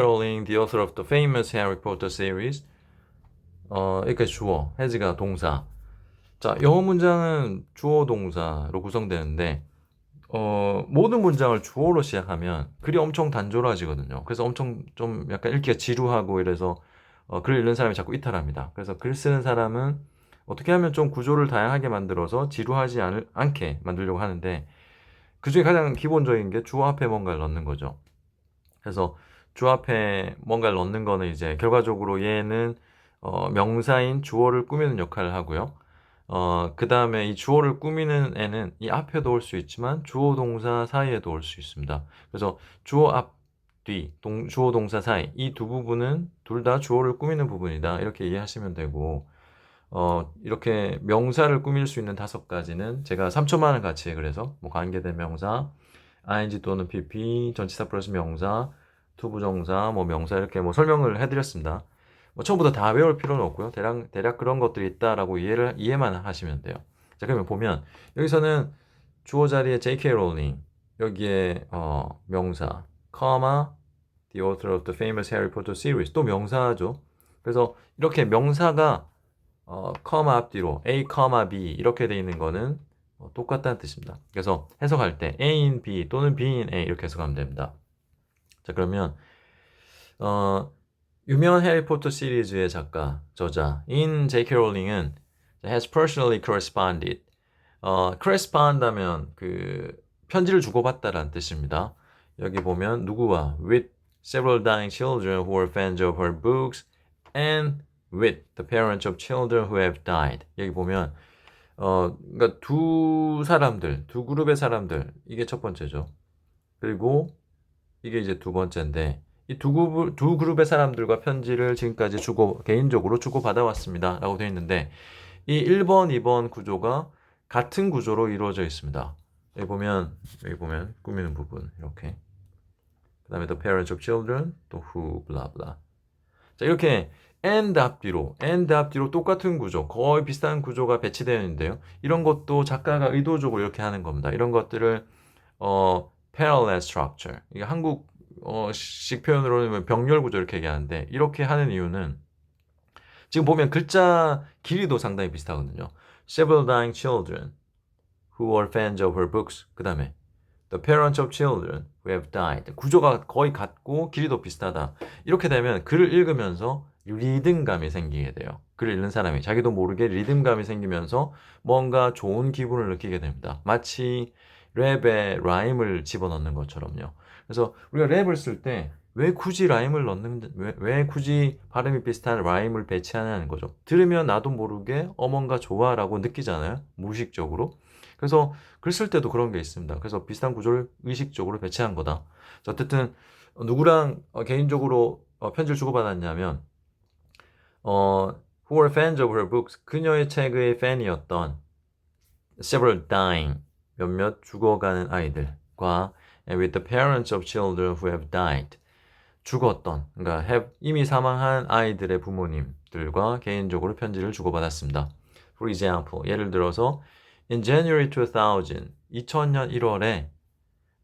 Rowling, the author of the famous Harry Potter series. 여기까지 주어, has가 동사. 자, 영어 문장은 주어 동사로 구성되는데 모든 문장을 주어로 시작하면 글이 엄청 단조로워지거든요. 그래서 엄청 좀 약간 읽기가 지루하고 이래서 글을 읽는 사람이 자꾸 이탈합니다. 그래서 글 쓰는 사람은 어떻게 하면 좀 구조를 다양하게 만들어서 지루하지 않게 만들려고 하는데 그 중에 가장 기본적인 게 주어 앞에 뭔가를 넣는 거죠. 그래서 주어 앞에 뭔가를 넣는 거는 이제 결과적으로 얘는 명사인 주어를 꾸미는 역할을 하고요. 그 다음에 이 주어를 꾸미는 애는 이 앞에도 올 수 있지만 주어 동사 사이에도 올 수 있습니다. 그래서 주어 앞, 뒤, 주어 동사 사이 이 두 부분은 둘 다 주어를 꾸미는 부분이다. 이렇게 이해하시면 되고 이렇게 명사를 꾸밀 수 있는 5가지는 제가 3초만을 같이 그래서 뭐 관계대명사, ing 또는 pp, 전치사 플러스 명사, 투부정사, 뭐 명사 이렇게 뭐 설명을 해드렸습니다. 뭐 처음부터 다 외울 필요는 없고요. 대략 그런 것들이 있다라고 이해만 하시면 돼요. 자, 그러면 보면 여기서는 주어 자리에 J.K. Rowling 여기에 명사, comma, the author of the famous Harry Potter series 또 명사죠. 그래서 이렇게 명사가 comma 앞뒤로 A, B 이렇게 돼 있는 거는 똑같다는 뜻입니다. 그래서 해석할 때 A인 B 또는 B인 A 이렇게 해석하면 됩니다. 자, 그러면 유명한 해리포터 시리즈의 작가, 저자인 J.K. 롤링은 has personally corresponded. correspond 하면 그 편지를 주고받다라는 뜻입니다. 여기 보면 누구와 with several dying children who were fans of her books and with the parents of children who have died. 여기 보면 그러니까 두 그룹의 사람들 이게 첫 번째죠. 그리고 이게 이제 두 번째인데 이 두 그룹의 사람들과 편지를 지금까지 개인적으로 주고받아왔습니다. 라고 되어 있는데 이 1번, 2번 구조가 같은 구조로 이루어져 있습니다. 여기 보면 꾸미는 부분 이렇게 그 다음에 the parents of children 또 who blah blah 자 이렇게 and 앞뒤로 똑같은 구조 거의 비슷한 구조가 배치되어 있는데요. 이런 것도 작가가 의도적으로 이렇게 하는 겁니다. 이런 것들을 parallel structure 이게 한국 식 표현으로는 병렬 구조 이렇게 얘기하는데 이렇게 하는 이유는 지금 보면 글자 길이도 상당히 비슷하거든요. Several dying children who were fans of her books. 그 다음에 the parents of children who have died. 구조가 거의 같고 길이도 비슷하다. 이렇게 되면 글을 읽으면서 리듬감이 생기게 돼요. 글을 읽는 사람이 자기도 모르게 리듬감이 생기면서 뭔가 좋은 기분을 느끼게 됩니다. 마치 랩에 라임을 집어넣는 것처럼요. 그래서 우리가 랩을 쓸 때 왜 굳이 라임을 왜 굳이 발음이 비슷한 라임을 배치하냐는 거죠. 들으면 나도 모르게 뭔가 좋아라고 느끼잖아요. 무의식적으로. 그래서 글 쓸 때도 그런 게 있습니다. 그래서 비슷한 구조를 의식적으로 배치한 거다. 자, 어쨌든 누구랑 개인적으로 편지를 주고받았냐면 who were fans of her books 그녀의 책의 팬이었던 several dying 몇몇 죽어가는 아이들과 and with the parents of children who have died 죽었던 그러니까 이미 사망한 아이들의 부모님들과 개인적으로 편지를 주고받았습니다. For example 예를 들어서 in January 2000년 1월에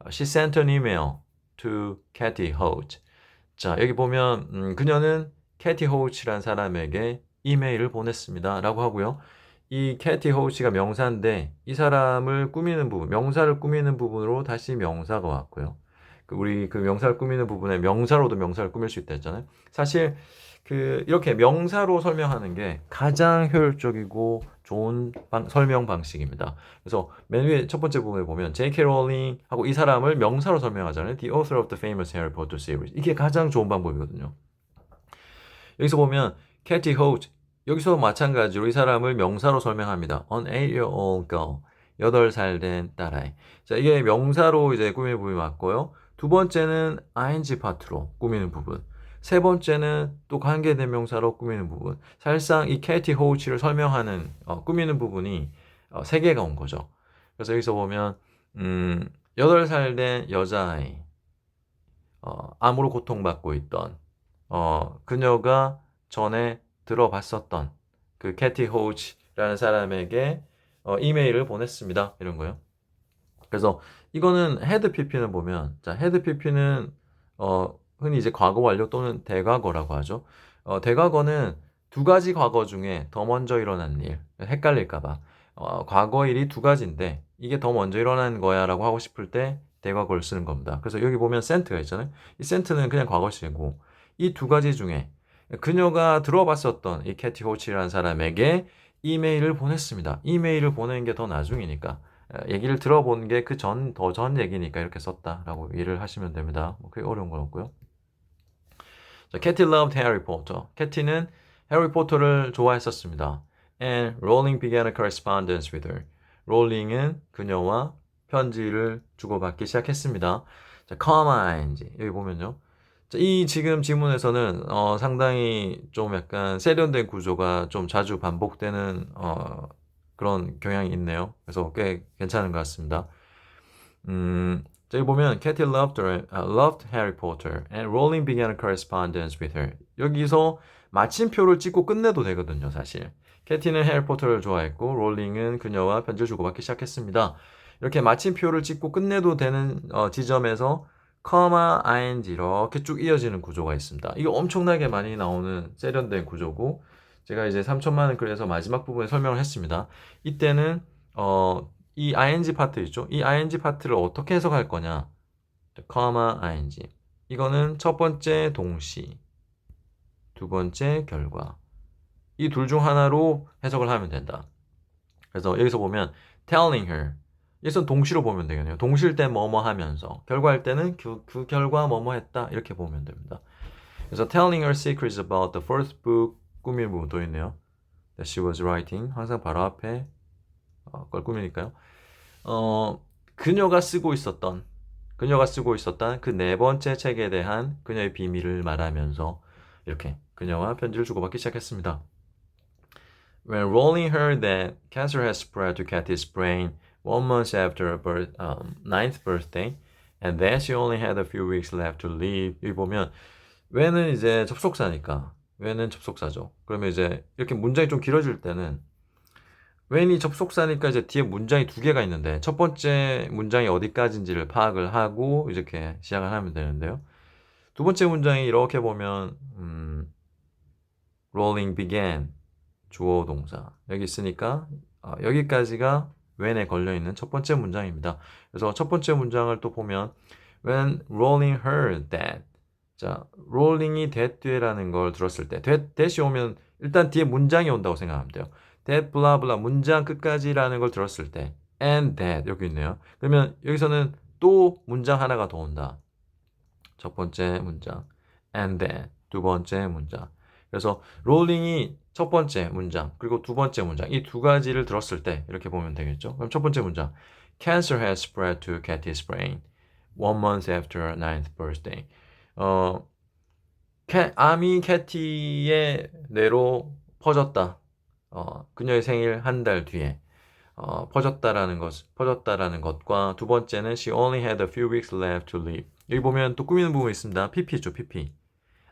she sent an email to Kathy Holt. 자 여기 보면 그녀는 캐티 호우치라는 사람에게 이메일을 보냈습니다. 라고 하고요. 이 캐티 호우치가 명사인데 이 사람을 꾸미는 부분, 명사를 꾸미는 부분으로 다시 명사가 왔고요. 우리 그 명사를 꾸미는 부분에 명사로도 명사를 꾸밀 수 있다 했잖아요. 사실 이렇게 명사로 설명하는 게 가장 효율적이고 좋은 설명 방식입니다. 그래서 맨 위에 첫 번째 부분에 보면 J.K. Rowling 하고 이 사람을 명사로 설명하잖아요. The author of the famous Harry Potter series. 이게 가장 좋은 방법이거든요. 여기서 보면 Katie Holt 여기서 마찬가지로 이 사람을 명사로 설명합니다. An 8-year-old girl 8살 된 딸아이. 자 이게 명사로 이제 꾸미는 부분이 맞고요. 두 번째는 ing 파트로 꾸미는 부분. 세 번째는 또 관계대명사로 꾸미는 부분. 사실상 이 캐티 호우치를 설명하는 꾸미는 부분이 세 개가 온 거죠. 그래서 여기서 보면 8살 된 여자아이 암으로 고통받고 있던 그녀가 전에 들어봤었던 그 캐티 호우치라는 사람에게 이메일을 보냈습니다. 이런 거요. 그래서 이거는 헤드 PP는 보면 자 헤드 PP는 흔히 이제 과거 완료 또는 대과거라고 하죠. 대과거는 두 가지 과거 중에 더 먼저 일어난 일, 헷갈릴까 봐. 과거 일이 두 가지인데 이게 더 먼저 일어난 거야라고 하고 싶을 때 대과거를 쓰는 겁니다. 그래서 여기 보면 sent가 있잖아요. 이 sent는 그냥 과거 시제고 이 두 가지 중에 그녀가 들어봤었던 이 캐티 호치라는 사람에게 이메일을 보냈습니다. 이메일을 보낸 게 더 나중이니까 얘기를 들어본 게 그 전, 더 전 얘기니까 이렇게 썼다라고 이해를 하시면 됩니다. 뭐 그게 어려운 건 없고요. 자, 캐티 loved Harry Potter. 캐티는 해리포터를 좋아했었습니다. And Rowling began a correspondence with her. 롤링은 그녀와 편지를 주고받기 시작했습니다. 자, ing 여기 보면요. 자, 이 지금 지문에서는 상당히 좀 약간 세련된 구조가 좀 자주 반복되는 그런 경향이 있네요. 그래서 꽤 괜찮은 것 같습니다. 저기 보면 Katie loved Harry Potter and Rowling began a correspondence with her. 여기서 마침표를 찍고 끝내도 되거든요, 사실. 캐티는 해리포터를 좋아했고 롤링은 그녀와 편지를 주고받기 시작했습니다. 이렇게 마침표를 찍고 끝내도 되는 지점에서 ing 이렇게 쭉 이어지는 구조가 있습니다. 이거 엄청나게 많이 나오는 세련된 구조고 제가 이제 3천만 원 글에서 마지막 부분에 설명을 했습니다. 이때는 이 ing 파트 있죠? 이 ing 파트를 어떻게 해석할 거냐? ing. 이거는 첫 번째 동시, 두 번째 결과. 이 둘 중 하나로 해석을 하면 된다. 그래서 여기서 보면 telling her. 여기서 동시로 보면 되겠네요. 동시일 때 뭐뭐 하면서, 결과할 때는 그 결과 뭐뭐 했다. 이렇게 보면 됩니다. 그래서 telling her secrets about the first book 꾸밀 부분도 있네요. That she was writing. 항상 바로 앞에 걸 꾸미니까요. 그녀가 쓰고 있었던 그 네 번째 책에 대한 그녀의 비밀을 말하면서 이렇게 그녀와 편지를 주고받기 시작했습니다. When Rowling heard that cancer had spread to Kathy's brain 1 month after her ninth birthday, and that she only had a few weeks left to live. 여기 보면 when은 이제 접속사니까 when은 접속사죠. 그러면 이제 이렇게 문장이 좀 길어질 때는 when이 접속사니까 이제 뒤에 문장이 두 개가 있는데 첫 번째 문장이 어디까지인지를 파악을 하고 이렇게 시작을 하면 되는데요. 두 번째 문장이 이렇게 보면 Rowling began 주어 동사 여기 있으니까 여기까지가 when에 걸려있는 첫 번째 문장입니다. 그래서 첫 번째 문장을 또 보면 When Rowling heard that 자, Rowling이 that라는 걸 들었을 때 that이 오면 일단 뒤에 문장이 온다고 생각하면 돼요. that blah blah 문장 끝까지라는 걸 들었을 때 and that 여기 있네요. 그러면 여기서는 또 문장 하나가 더 온다. 첫 번째 문장 and that 두 번째 문장. 그래서 롤링이 첫 번째 문장 그리고 두 번째 문장 이 두 가지를 들었을 때 이렇게 보면 되겠죠. 그럼 첫 번째 문장 Cancer has spread to Kathy's brain 1 month after her ninth birthday. 암이 캐티의 뇌로 퍼졌다. 그녀의 생일 한 달 뒤에 퍼졌다라는 것과 두 번째는 she only had a few weeks left to live. 여기 보면 또 꾸미는 부분이 있습니다. pp죠, pp.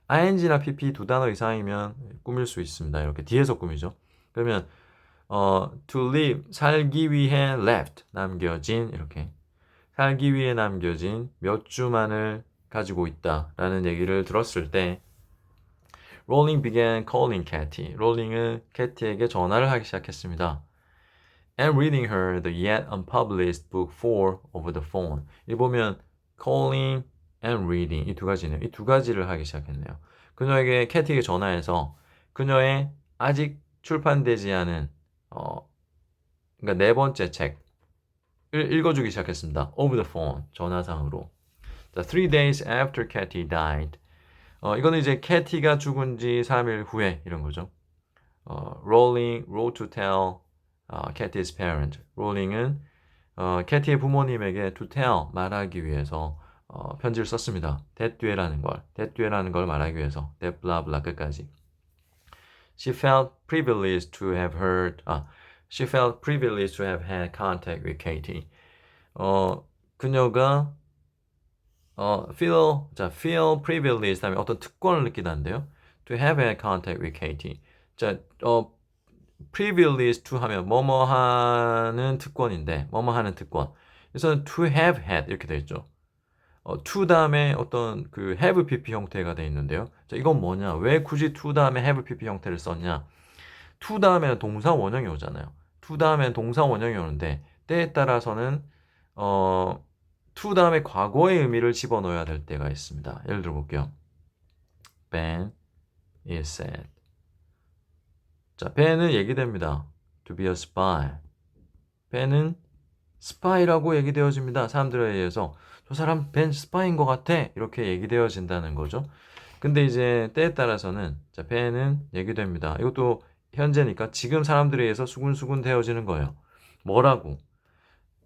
ing나 pp 두 단어 이상이면 꾸밀 수 있습니다. 이렇게 뒤에서 꾸미죠. 그러면 to live 살기 위해 left 남겨진 이렇게 살기 위해 남겨진 몇 주만을 가지고 있다라는 얘기를 들었을 때 Rowling began calling Katie. 롤링은 캐티에게 전화를 하기 시작했습니다. And reading her the yet unpublished book 4 over the phone. 이 보면 calling and reading 이 두 가지네요. 이 두 가지를 하기 시작했네요. 그녀에게 캐티에게 전화해서 그녀의 아직 출판되지 않은 그러니까 네 번째 책을 읽어주기 시작했습니다. Over the phone 전화상으로. 자, 3 days after Katie died. 이거는 이제 캐티가 죽은 지 3일 후에 이런 거죠. Rowling wrote to tell Katie's parent. 롤링은 캐티의 부모님에게 to tell 말하기 위해서 편지를 썼습니다. that라는 걸 말하기 위해서 that blah blah 끝까지. She felt privileged to have had contact with Katie. 그녀가 feel privileged 하면 어떤 특권을 느끼다는데요. To have had contact with Katie. 자, privileged to 하면 뭐뭐 하는 특권인데, 뭐뭐 하는 특권. 그래서 to have had 이렇게 되어 있죠. to 다음에 어떤 그 have pp 형태가 돼 있는데요. 자, 이건 뭐냐? 왜 굳이 to 다음에 have pp 형태를 썼냐? to 다음에는 동사 원형이 오잖아요. to 다음에는 동사 원형이 오는데 때에 따라서는 to 다음에 과거의 의미를 집어넣어야 될 때가 있습니다. 예를 들어 볼게요. Ben is sad. 자, Ben은 얘기됩니다. To be a spy. Ben은 스파이라고 얘기되어집니다. 사람들에 의해서 저 사람 벤 스파이인 것 같아 이렇게 얘기되어진다는 거죠. 근데 이제 때에 따라서는 자, 벤은 얘기됩니다. 이것도 현재니까 지금 사람들에 의해서 수군수군 되어지는 거예요. 뭐라고?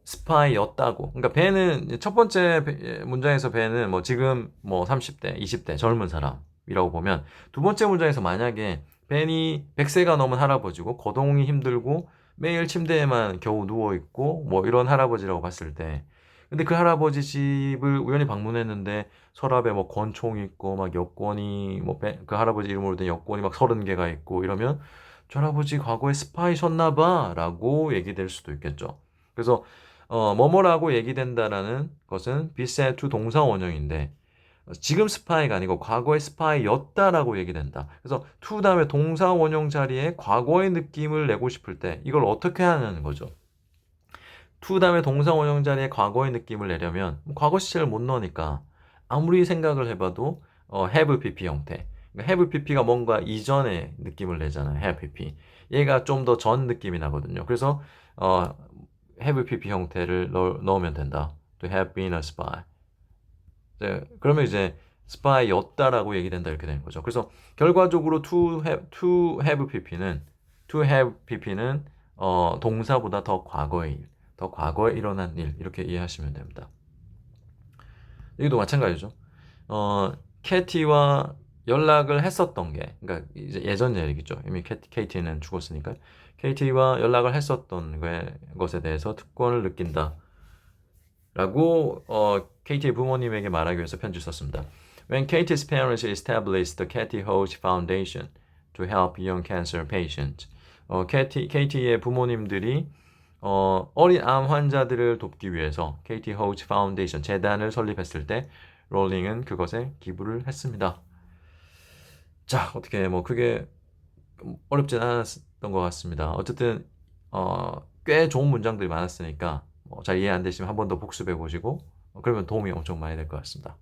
스파이였다고. 그러니까 벤은 첫 번째 문장에서 벤은 뭐 지금 뭐 30대, 20대 젊은 사람이라고 보면 두 번째 문장에서 만약에 벤이 100세가 넘은 할아버지고 거동이 힘들고 매일 침대에만 겨우 누워 있고 뭐 이런 할아버지라고 봤을 때 근데 그 할아버지 집을 우연히 방문했는데 서랍에 뭐 권총 있고 막 여권이 뭐 그 할아버지 이름으로 된 여권이 막 30개가 있고 이러면 저 할아버지 과거에 스파이셨나 봐라고 얘기될 수도 있겠죠. 그래서 뭐뭐라고 얘기된다라는 것은 be said to 동사 원형인데 지금 스파이가 아니고 과거의 스파이였다라고 얘기된다. 그래서 to 다음에 동사 원형 자리에 과거의 느낌을 내고 싶을 때 이걸 어떻게 하냐는 거죠. to 다음에 동사 원형 자리에 과거의 느낌을 내려면 과거 시제를 못 넣으니까 아무리 생각을 해봐도 have pp 형태. 그러니까 have pp가 뭔가 이전의 느낌을 내잖아요. have pp. 얘가 좀 더 전 느낌이 나거든요. 그래서 have pp 형태를 넣으면 된다. To have been a spy. 그러면 이제 spy였다라고 얘기된다 이렇게 되는 거죠. 그래서 결과적으로 to have pp는 동사보다 더 과거의 일, 더 과거에 일어난 일 이렇게 이해하시면 됩니다. 여기도 마찬가지죠. 캐티와 연락을 했었던 게, 그러니까 이제 예전 얘기죠. 이미 KT는 죽었으니까 KT와 연락을 했었던 것에 대해서 특권을 느낀다. 라고 KT의 부모님에게 말하기 위해서 편지를 썼습니다. When Katie's parents established the Katie Hodge Foundation to help young cancer patients, KT의 부모님들이 어린 암 환자들을 돕기 위해서 KT Hodge Foundation 재단을 설립했을 때 롤링은 그것에 기부를 했습니다. 자, 어떻게 뭐 크게 어렵진 않았던 것 같습니다. 어쨌든 꽤 좋은 문장들이 많았으니까 잘 이해 안 되시면 한 번 더 복습해 보시고 그러면 도움이 엄청 많이 될 것 같습니다.